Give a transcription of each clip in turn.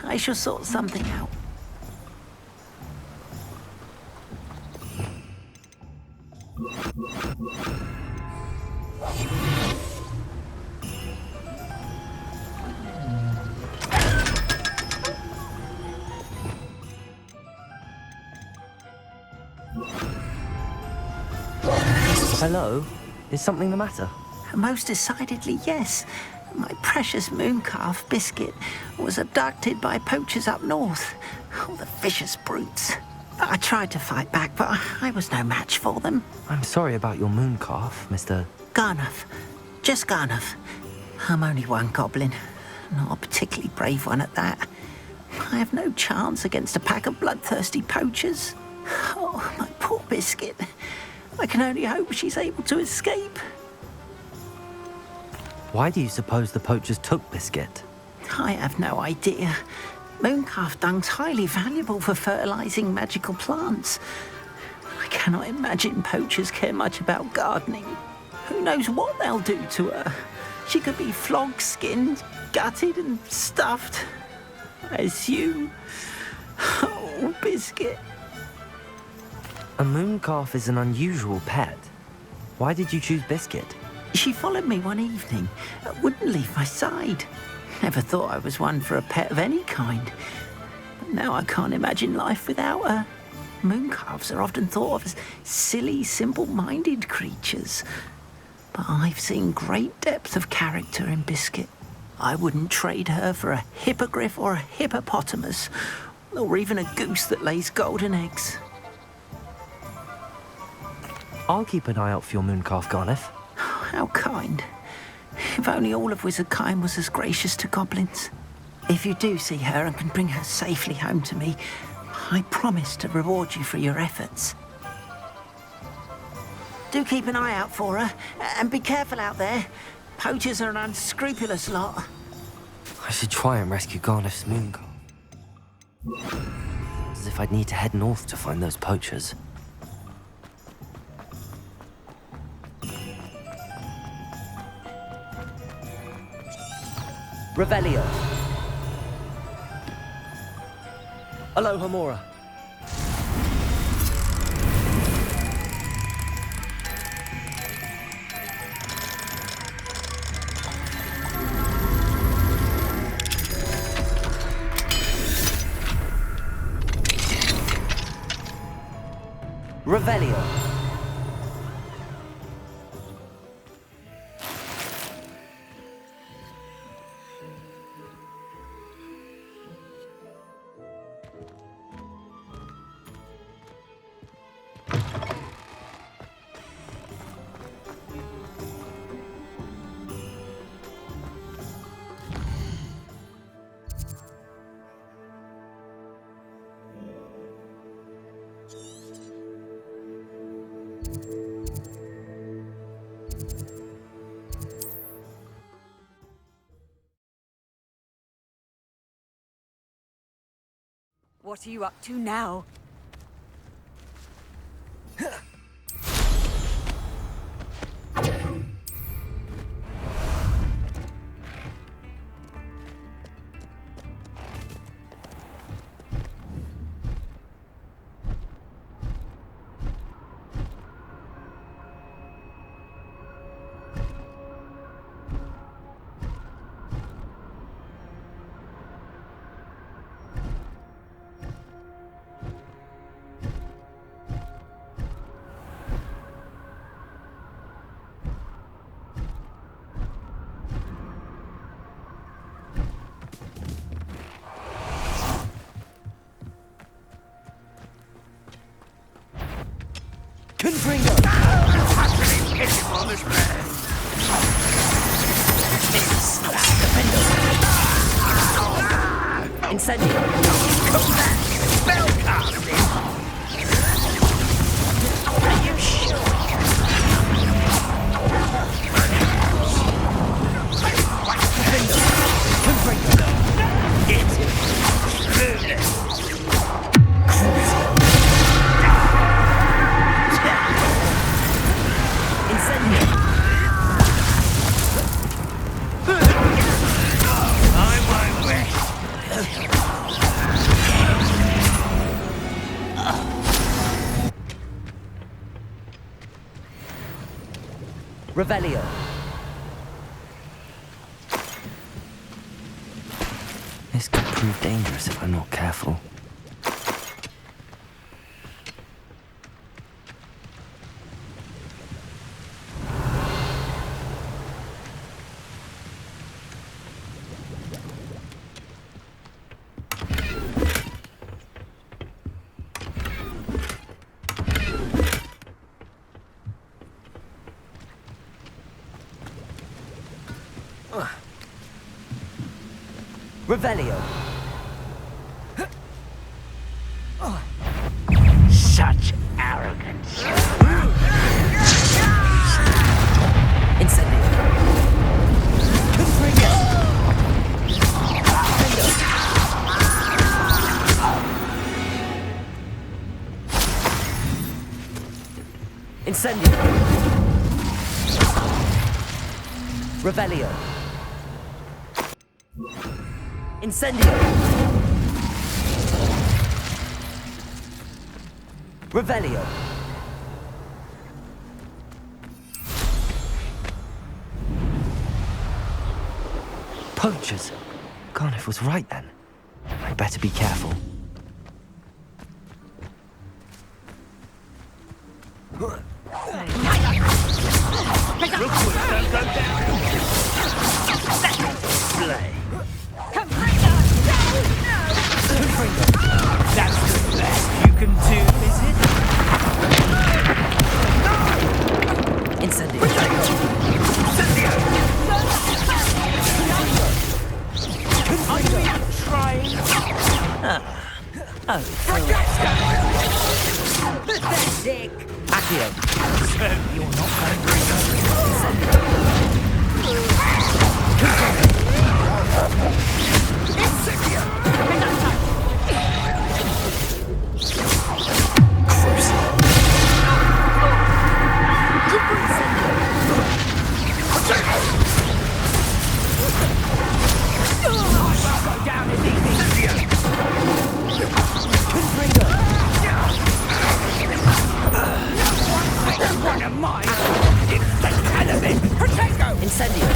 I shall sort something out. Hello? Is something the matter? Most decidedly, yes. My precious mooncalf Biscuit was abducted by poachers up north. Oh, the vicious brutes. I tried to fight back, but I was no match for them. I'm sorry about your mooncalf, Mr. Garnuff. Just Garnuff. I'm only one goblin. Not a particularly brave one at that. I have no chance against a pack of bloodthirsty poachers. Oh, my poor Biscuit. I can only hope she's able to escape. Why do you suppose the poachers took Biscuit? I have no idea. Mooncalf dung's highly valuable for fertilizing magical plants. I cannot imagine poachers care much about gardening. Who knows what they'll do to her? She could be flogged, skinned, gutted and stuffed. As you... Oh, Biscuit. A mooncalf is an unusual pet. Why did you choose Biscuit? She followed me one evening, wouldn't leave my side. Never thought I was one for a pet of any kind. But now I can't imagine life without her. Mooncalves are often thought of as silly, simple-minded creatures. But I've seen great depth of character in Biscuit. I wouldn't trade her for a hippogriff or a hippopotamus, or even a goose that lays golden eggs. I'll keep an eye out for your mooncalf, Garnuff. How kind. If only all of Wizardkind was as gracious to goblins. If you do see her and can bring her safely home to me, I promise to reward you for your efforts. Do keep an eye out for her, and be careful out there. Poachers are an unscrupulous lot. I should try and rescue Garnuff's mooncalf. As if I'd need to head north to find those poachers. Revelio. Aloha Mora. Revelio. What are you up to now? Confringo! Incendio! Come back! Spellcasting! Are you sure? Confringo! Get it! Smoothness! Incendio! I won't rest. Revelio. This could prove dangerous if I'm not careful. Revelio. Such arrogance. Incendio. Incendio. Revelio. Incendio. Revelio. Poachers. Garniff was right then. I better be careful. Play. Confringo! That's the best you can do, is it? Incendio. Incendio! Are you trying? Pathetic! Accio. So you're not hungry. Incendio! One of mine! It's the element! Protego! Incendio.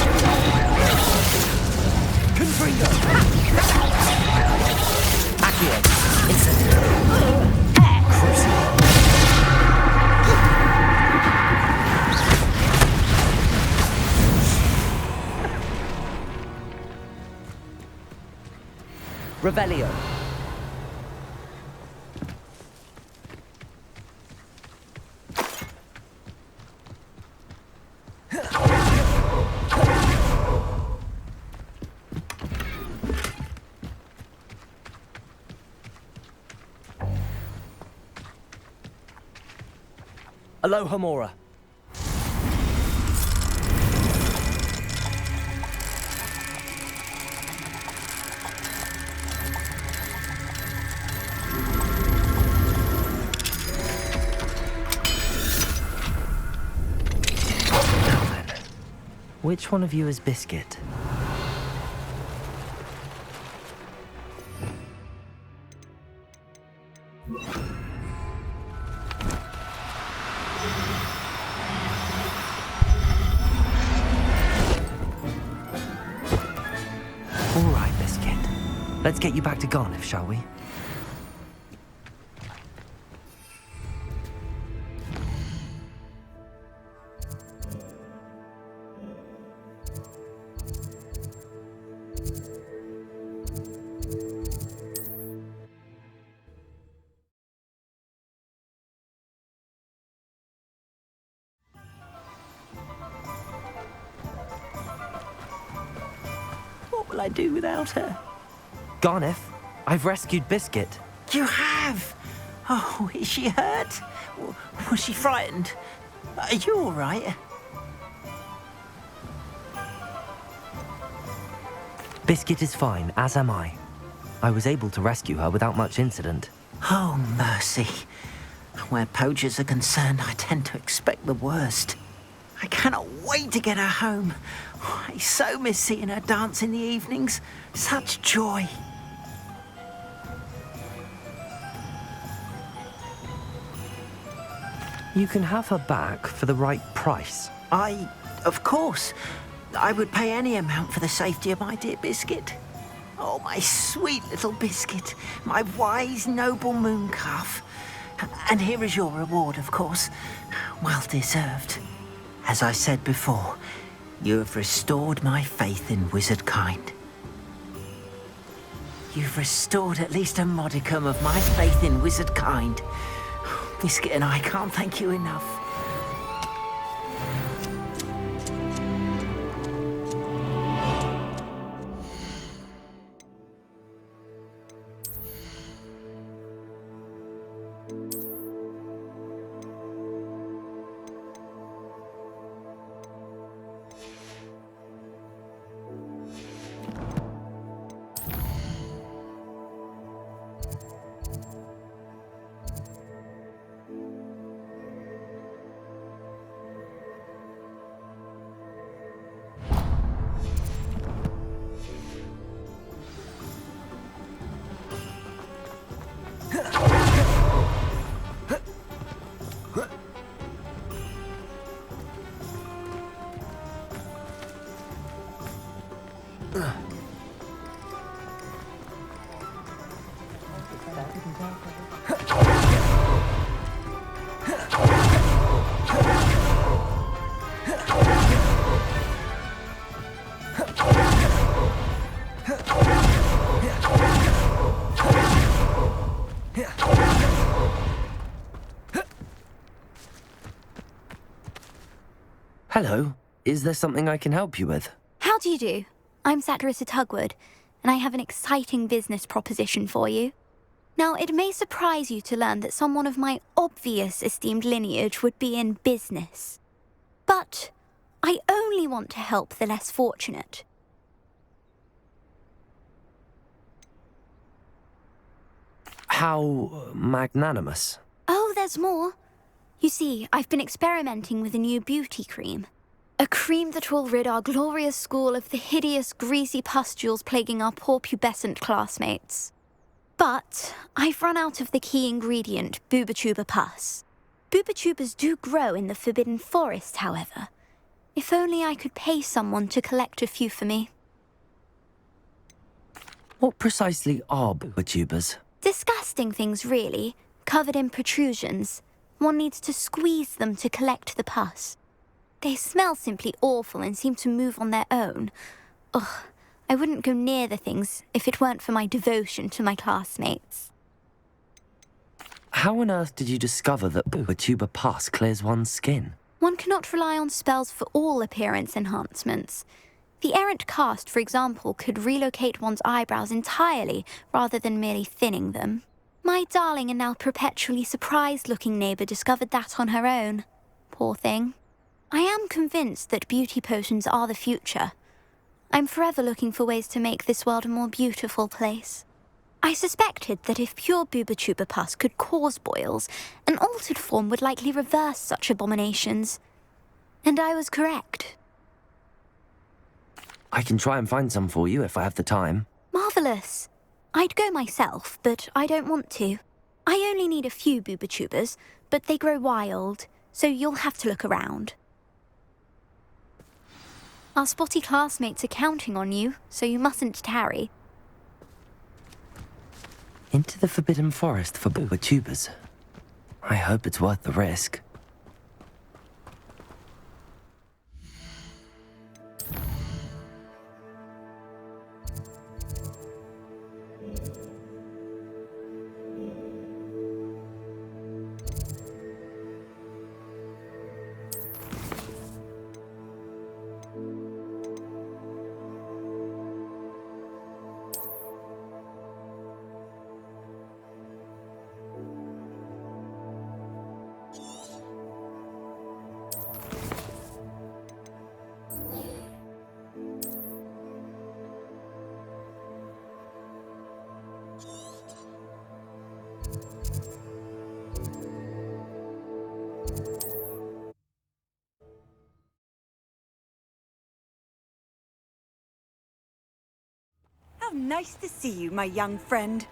Confringo! Accio. Incendio. Revelio. Aloha Mora. Now then, which one of you is Biscuit? All right, Biscuit. Let's get you back to Garniff, shall we? What will I do without her? Garniff, I've rescued Biscuit. You have? Oh, is she hurt? Was she frightened? Are you all right? Biscuit is fine, as am I. I was able to rescue her without much incident. Oh, mercy. Where poachers are concerned, I tend to expect the worst. I cannot wait to get her home. I so miss seeing her dance in the evenings. Such joy. You can have her back for the right price. I Of course. I would pay any amount for the safety of my dear Biscuit. Oh, my sweet little Biscuit. My wise, noble moon calf. And here is your reward, of course. Well deserved. As I said before, you have restored my faith in wizard kind. You've restored at least a modicum of my faith in wizard kind. Biscuit and I can't thank you enough. Hello. Is there something I can help you with? How do you do? I'm Satirissa Tugwood, and I have an exciting business proposition for you. Now, it may surprise you to learn that someone of my obvious esteemed lineage would be in business. But I only want to help the less fortunate. How magnanimous. Oh, there's more. You see, I've been experimenting with a new beauty cream. A cream that will rid our glorious school of the hideous, greasy pustules plaguing our poor pubescent classmates. But I've run out of the key ingredient, Booba-Tuba pus. Booba-Tubas do grow in the Forbidden Forest, however. If only I could pay someone to collect a few for me. What precisely are Booba-Tubas? Disgusting things, really, covered in protrusions. One needs to squeeze them to collect the pus. They smell simply awful and seem to move on their own. Ugh, I wouldn't go near the things if it weren't for my devotion to my classmates. How on earth did you discover that Booba-Tuba pus clears one's skin? One cannot rely on spells for all appearance enhancements. The errant cast, for example, could relocate one's eyebrows entirely rather than merely thinning them. My darling and now perpetually surprised-looking neighbour discovered that on her own. Poor thing. I am convinced that beauty potions are the future. I'm forever looking for ways to make this world a more beautiful place. I suspected that if pure Booba-Tuba pus could cause boils, an altered form would likely reverse such abominations. And I was correct. I can try and find some for you if I have the time. Marvellous. I'd go myself, but I don't want to. I only need a few Booba-Tubas, but they grow wild, so you'll have to look around. Our spotty classmates are counting on you, so you mustn't tarry. Into the Forbidden Forest for Booba-Tubas. I hope it's worth the risk. How nice to see you, my young friend.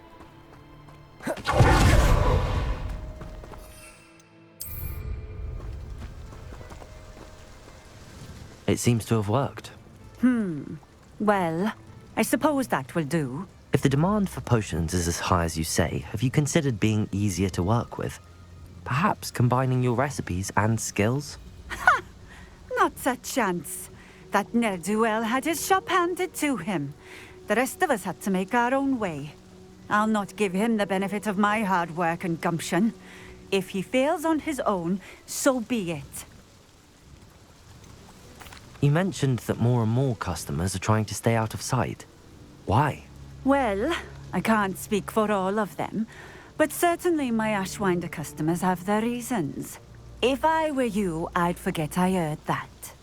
seems to have worked. Well, I suppose that will do. If the demand for potions is as high as you say, have you considered being easier to work with? Perhaps combining your recipes and skills? Not a chance. That ne'er-do-well had his shop handed to him. The rest of us had to make our own way. I'll not give him the benefit of my hard work and gumption. If he fails on his own, so be it. You mentioned that more and more customers are trying to stay out of sight. Why? Well, I can't speak for all of them, but certainly my Ashwinder customers have their reasons. If I were you, I'd forget I heard that.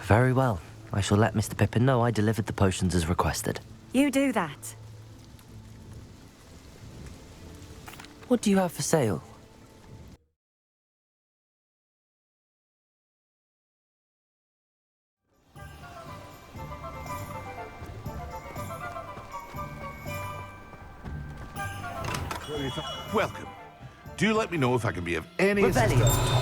Very well. I shall let Mr. Pippin know I delivered the potions as requested. You do that. What do you have for sale? Welcome. Do let me know if I can be of any Rebellion. assistance.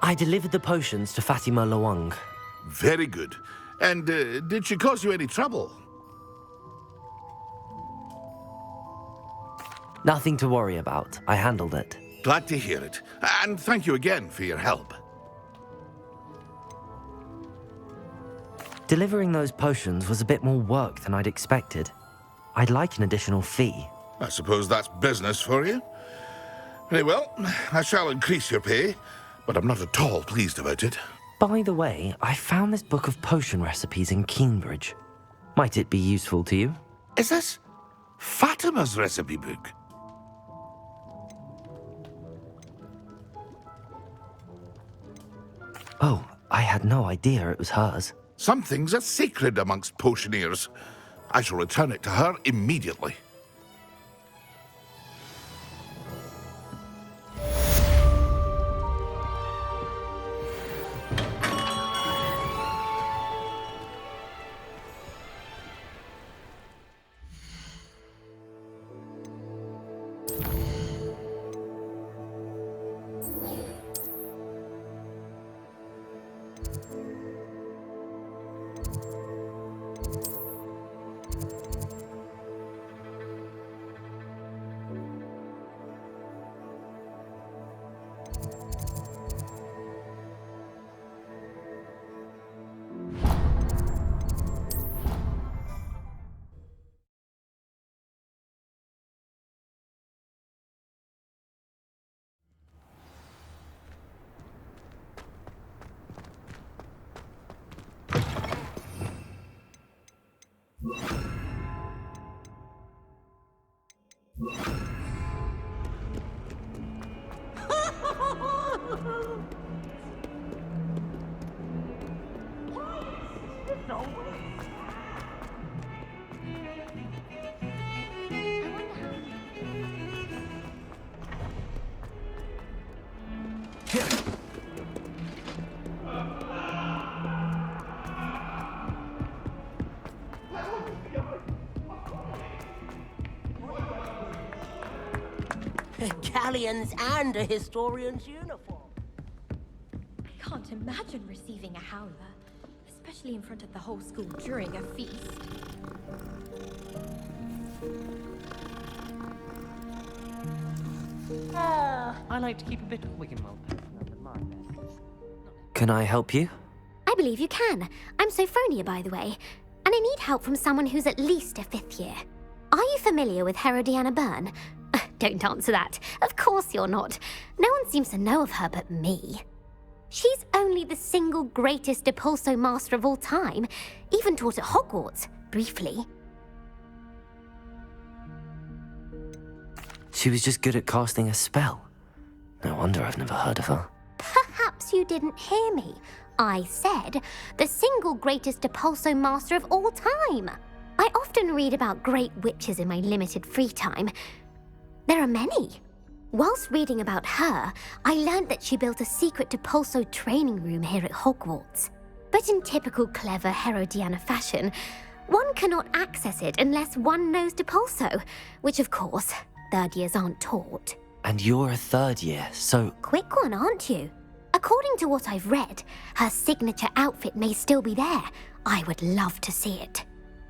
I delivered the potions to Fatima Lawang. Very good. And did she cause you any trouble? Nothing to worry about. I handled it. Glad to hear it. And thank you again for your help. Delivering those potions was a bit more work than I'd expected. I'd like an additional fee. I suppose that's business for you. Very well, I shall increase your pay, but I'm not at all pleased about it. By the way, I found this book of potion recipes in Cambridge. Might it be useful to you? Is this Fatima's recipe book? Oh, I had no idea it was hers. Some things are sacred amongst potioneers. I shall return it to her immediately. Galleons and a historian's uniform. I can't imagine receiving a howler, especially in front of the whole school during a feast. I like to keep a bit of Wiggenweld under my bed. Can I help you? I believe you can. I'm Sophronia, by the way, and I need help from someone who's at least a 5th year. Are you familiar with Herodiana Byrne? Don't answer that. Of course you're not. No one seems to know of her but me. She's only the single greatest Depulso master of all time, even taught at Hogwarts, briefly. She was just good at casting a spell. No wonder I've never heard of her. Perhaps you didn't hear me. I said the single greatest Depulso master of all time. I often read about great witches in my limited free time. There are many. Whilst reading about her, I learned that she built a secret Depulso training room here at Hogwarts. But in typical clever Herodiana fashion, one cannot access it unless one knows Depulso, which of course, third years aren't taught. And you're a third year, so... Quick one, aren't you? According to what I've read, her signature outfit may still be there. I would love to see it.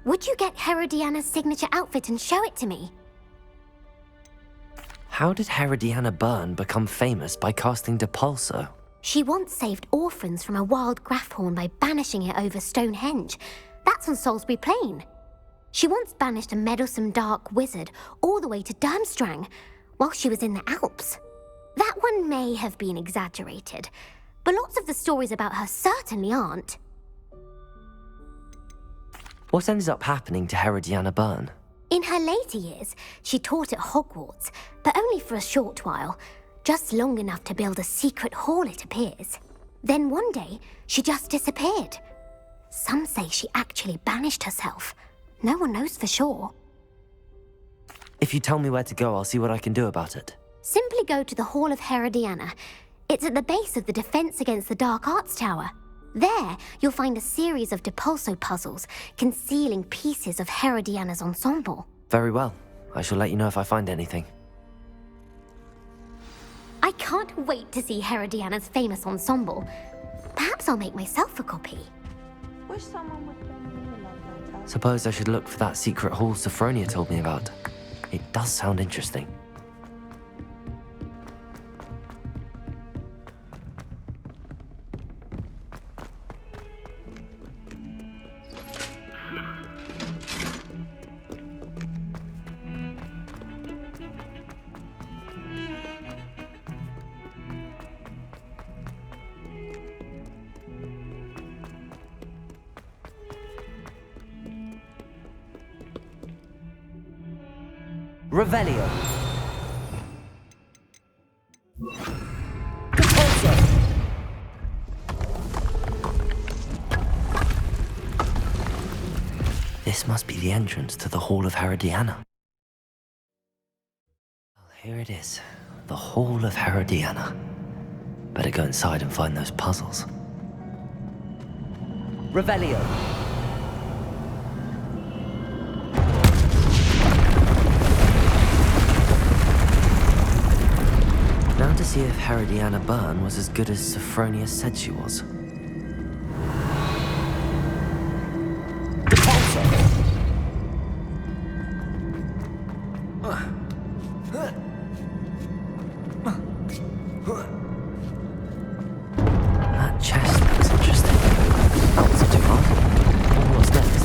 Would you get Herodiana's signature outfit and show it to me? How did Herodiana Byrne become famous by casting Depulso? She once saved orphans from a wild Grafhorn by banishing it over Stonehenge. That's on Salisbury Plain. She once banished a meddlesome dark wizard all the way to Durmstrang while she was in the Alps. That one may have been exaggerated, but lots of the stories about her certainly aren't. What ended up happening to Herodiana Byrne? In her later years, she taught at Hogwarts, but only for a short while, just long enough to build a secret hall, it appears. Then one day, she just disappeared. Some say she actually banished herself. No one knows for sure. If you tell me where to go, I'll see what I can do about it. Simply go to the Hall of Herodiana. It's at the base of the Defense Against the Dark Arts Tower. There, you'll find a series of Depulso puzzles concealing pieces of Herodiana's ensemble. Very well. I shall let you know if I find anything. I can't wait to see Herodiana's famous ensemble. Perhaps I'll make myself a copy. Wish someone would bring me a love letter. Suppose I should look for that secret hall Sophronia told me about. It does sound interesting. Revelio. This must be the entrance to the Hall of Herodiana. Well, here it is. The Hall of Herodiana. Better go inside and find those puzzles. Revelio. Now to see if Herodiana Byrne was as good as Sophronia said she was. That chest looks interesting. Not too hard. What's next?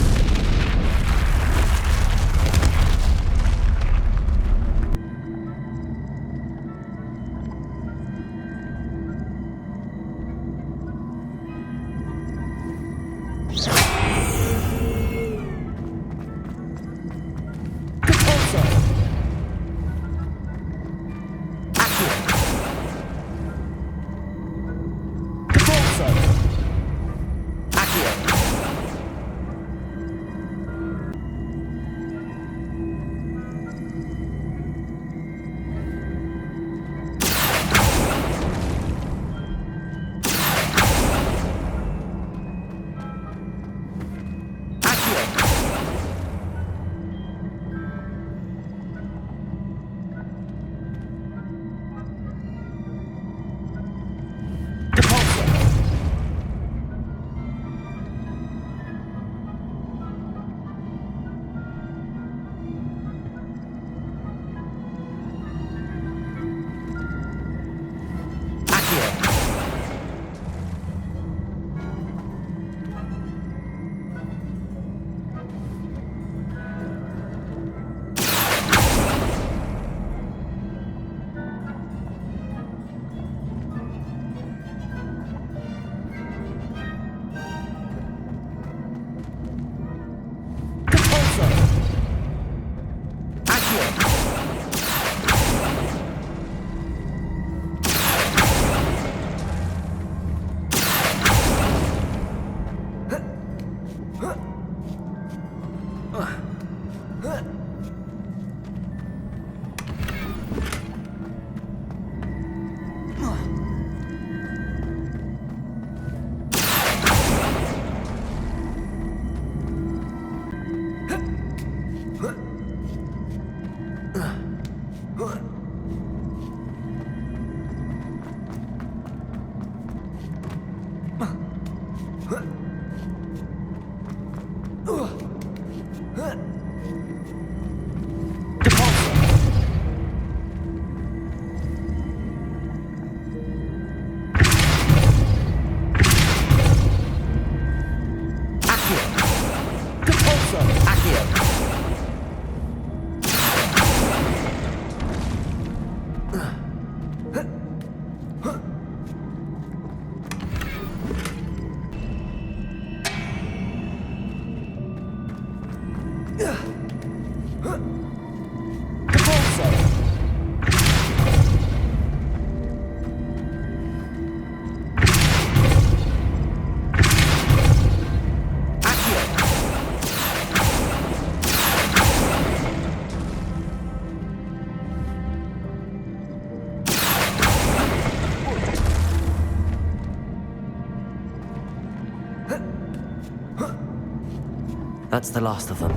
That's the last of them.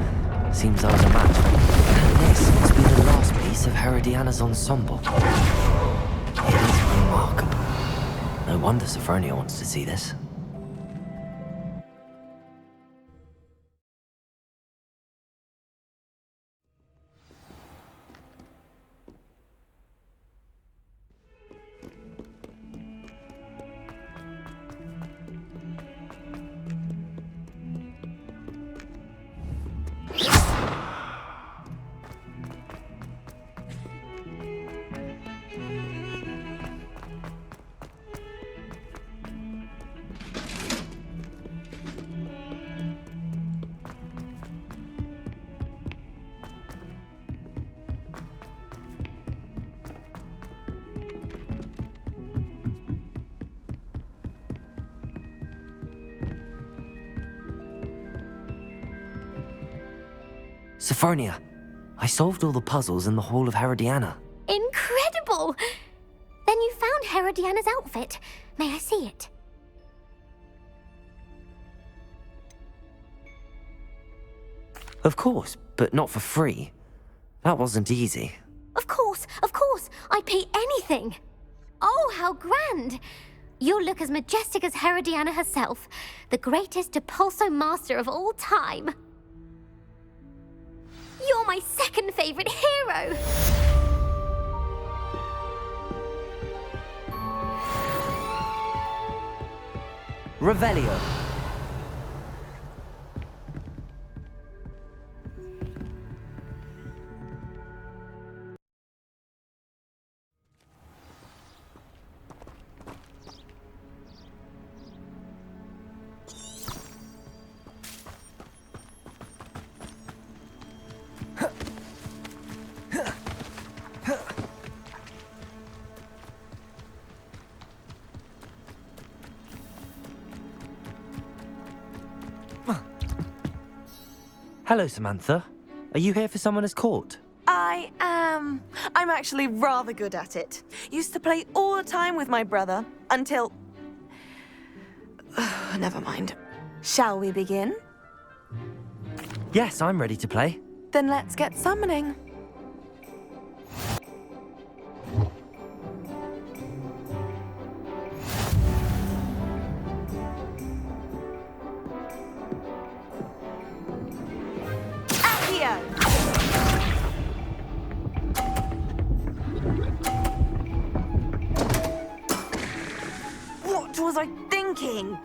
Seems I was a match for them. And this must be the last piece of Herodiana's ensemble. It is remarkable. No wonder Sophronia wants to see this. Sophronia, I solved all the puzzles in the Hall of Herodiana. Incredible! Then you found Herodiana's outfit. May I see it? Of course, but not for free. That wasn't easy. Of course, I'd pay anything. Oh, how grand! You'll look as majestic as Herodiana herself, the greatest Depulso master of all time. You're my second favorite hero! Revelio. Hello, Samantha. Are you here for someone as court? I am. I'm actually rather good at it. Used to play all the time with my brother, until... Never mind. Shall we begin? Yes, I'm ready to play. Then let's get summoning. What was I thinking?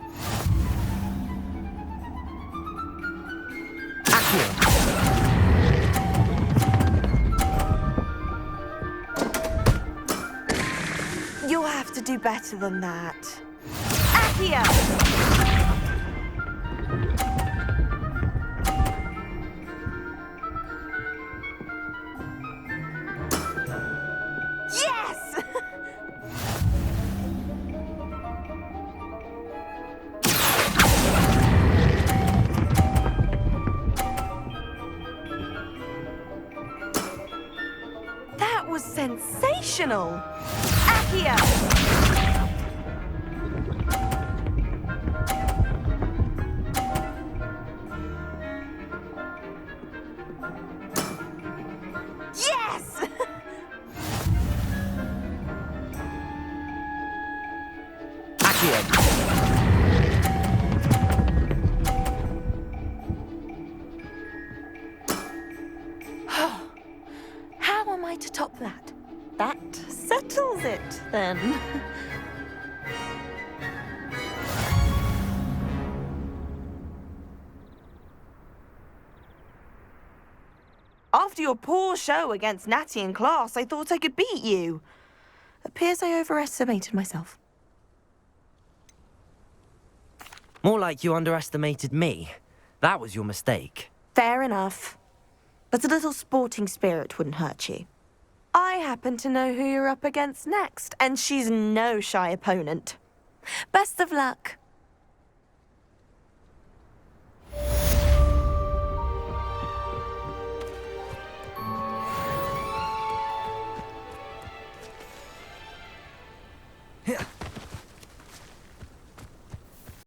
You'll have to do better than that. Accio! Yes! That was sensational! Accio! Yes! How am I to top that? That settles it, then. After your poor show against Natty in class, I thought I could beat you. Appears I overestimated myself. More like you underestimated me. That was your mistake. Fair enough. But a little sporting spirit wouldn't hurt you. I happen to know who you're up against next, and she's no shy opponent. Best of luck.